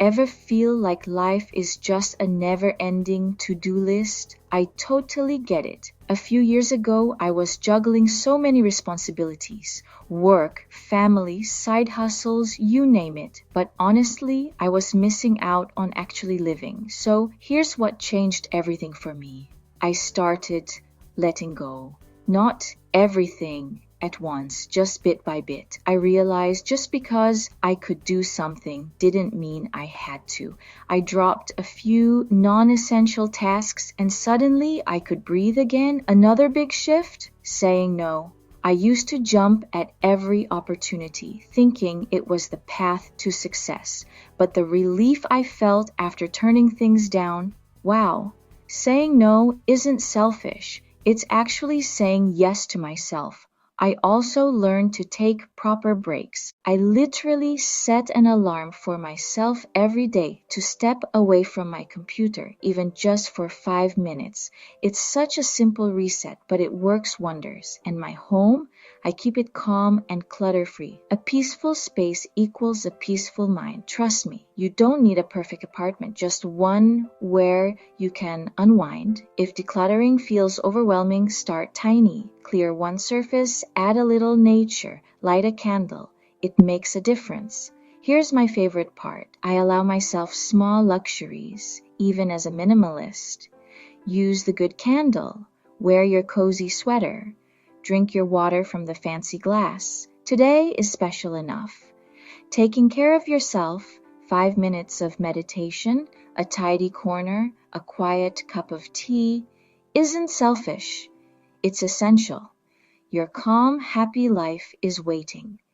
Ever feel like life is just a never-ending to-do list? I totally get it. A few years ago, I was juggling so many responsibilities: work, family, side hustles, you name it. But honestly, I was missing out on actually living. So here's what changed everything for me. I started letting go. Not everything at once, just bit by bit. I realized just because I could do something didn't mean I had to. I dropped a few non-essential tasks and suddenly I could breathe again. Another big shift? Saying no. I used to jump at every opportunity, thinking it was the path to success. But the relief I felt after turning things down, wow. Saying no isn't selfish. It's actually saying yes to myself. I also learned to take proper breaks. I literally set an alarm for myself every day to step away from my computer, even just for 5 minutes. It's such a simple reset, but it works wonders. And my home, I keep it calm and clutter-free. A peaceful space equals a peaceful mind. Trust me, you don't need a perfect apartment, just one where you can unwind. If decluttering feels overwhelming, start tiny. Clear one surface, add a little nature, light a candle. It makes a difference. Here's my favorite part. I allow myself small luxuries, even as a minimalist. Use the good candle. Wear your cozy sweater. Drink your water from the fancy glass. Today is special enough. Taking care of yourself, 5 minutes of meditation, a tidy corner, a quiet cup of tea, isn't selfish. It's essential. Your calm, happy life is waiting.